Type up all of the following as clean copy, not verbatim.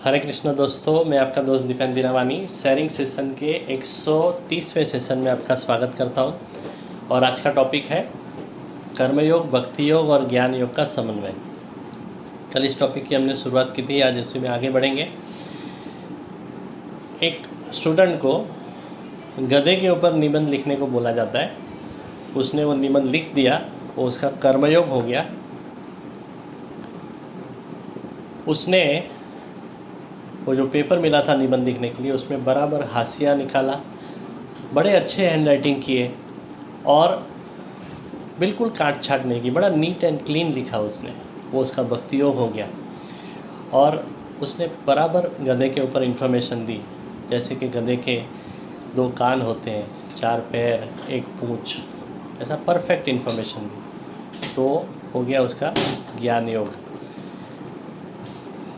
हरे कृष्णा दोस्तों, मैं आपका दोस्त दीपेंद्र दीनावानी शेयरिंग सेशन के 130वें सेशन में आपका स्वागत करता हूं। और आज का टॉपिक है कर्मयोग, भक्ति योग और ज्ञान योग का समन्वय। कल इस टॉपिक की हमने शुरुआत की थी, आज इसी में आगे बढ़ेंगे। एक स्टूडेंट को गधे के ऊपर निबंध लिखने को बोला जाता है। उसने वो निबंध लिख दिया, वो उसका कर्मयोग हो गया। उसने वो जो पेपर मिला था निबंध लिखने के लिए, उसमें बराबर हाशिया निकाला, बड़े अच्छे हैंड राइटिंग किए और बिल्कुल काट छाट नहीं की, बड़ा नीट एंड क्लीन लिखा उसने। वो उसका भक्ति योग हो गया। और उसने बराबर गधे के ऊपर इन्फॉर्मेशन दी, जैसे कि गधे के 2 कान होते हैं, 4 पैर, 1 पूँछ, ऐसा परफेक्ट इन्फॉर्मेशन दी। तो हो गया उसका ज्ञान योग।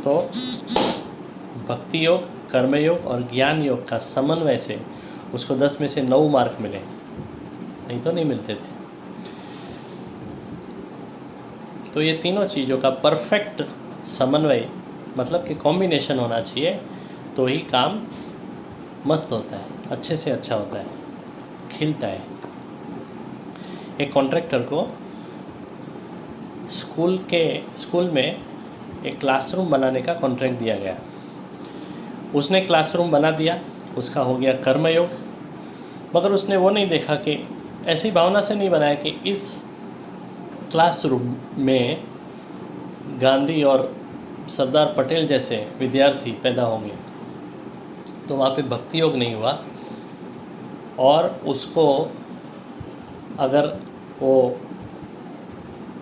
तो भक्ति योग, कर्मयोग और ज्ञान योग का समन्वय से उसको 10 में से 9 मार्क मिले, नहीं तो नहीं मिलते थे। तो ये तीनों चीज़ों का परफेक्ट समन्वय, मतलब कि कॉम्बिनेशन होना चाहिए, तो ही काम मस्त होता है, अच्छे से अच्छा होता है, खिलता है। एक कॉन्ट्रैक्टर को स्कूल में एक क्लासरूम बनाने का कॉन्ट्रैक्ट दिया गया। उसने क्लासरूम बना दिया, उसका हो गया कर्मयोग। मगर उसने वो नहीं देखा कि ऐसी भावना से नहीं बनाया कि इस क्लासरूम में गांधी और सरदार पटेल जैसे विद्यार्थी पैदा होंगे। तो वहाँ पे भक्ति योग नहीं हुआ। और उसको अगर वो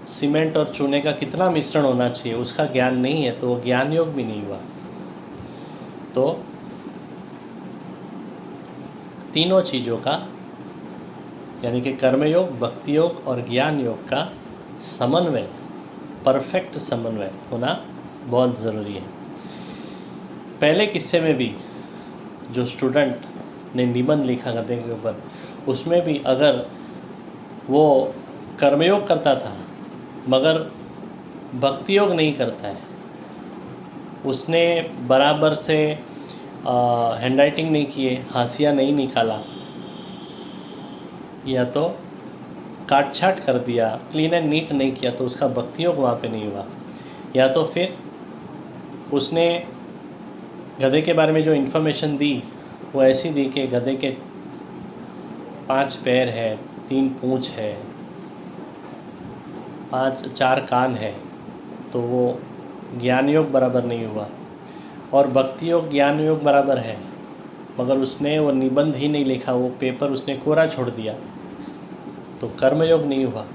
सीमेंट और चूने का कितना मिश्रण होना चाहिए उसका ज्ञान नहीं है, तो वो ज्ञान योग भी नहीं हुआ। तो तीनों चीज़ों का, यानी कि कर्मयोग, भक्ति योग और ज्ञान योग का समन्वय, परफेक्ट समन्वय होना बहुत ज़रूरी है। पहले किस्से में भी जो स्टूडेंट ने निबंध लिखा गधे के ऊपर, उसमें भी अगर वो कर्मयोग करता था मगर भक्ति योग नहीं करता है, उसने बराबर से हैंड राइटिंग नहीं किए, हाशिया नहीं निकाला, या तो काट छाट कर दिया, क्लीन एंड नीट नहीं किया, तो उसका भक्ति योग वहाँ पे नहीं हुआ। या तो फिर उसने गधे के बारे में जो इन्फॉर्मेशन दी वो ऐसी दी कि गधे के 5 पैर है, 3 पूँछ है, 4 कान है, तो वो ज्ञान योग बराबर नहीं हुआ। और भक्ति योग, ज्ञान योग बराबर है, मगर उसने वो निबंध ही नहीं लिखा, वो पेपर उसने कोरा छोड़ दिया, तो कर्मयोग नहीं हुआ।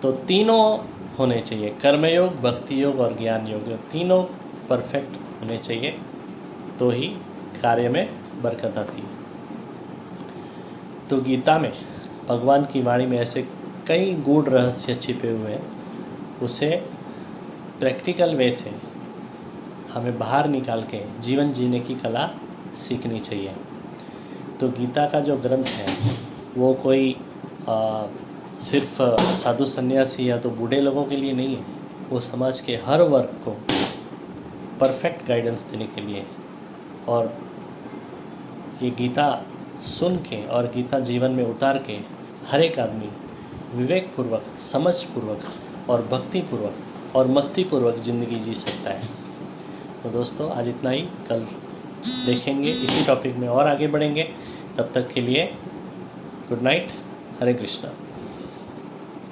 तो तीनों होने चाहिए, कर्मयोग, भक्ति योग और ज्ञान योग, तीनों परफेक्ट होने चाहिए, तो ही कार्य में बरकत आती है। तो गीता में, भगवान की वाणी में ऐसे कई गूढ़ रहस्य छिपे हुए हैं, उसे प्रैक्टिकल वे से हमें बाहर निकाल के जीवन जीने की कला सीखनी चाहिए। तो गीता का जो ग्रंथ है वो कोई सिर्फ साधु सन्यासी या तो बूढ़े लोगों के लिए नहीं है, वो समाज के हर वर्ग को परफेक्ट गाइडेंस देने के लिए। और ये गीता सुन के और गीता जीवन में उतार के हर एक आदमी विवेकपूर्वक, समझपूर्वक और भक्तिपूर्वक और मस्तीपूर्वक ज़िंदगी जी सकता है। तो दोस्तों, आज इतना ही। कल देखेंगे इसी टॉपिक में और आगे बढ़ेंगे। तब तक के लिए गुड नाइट, हरे कृष्णा।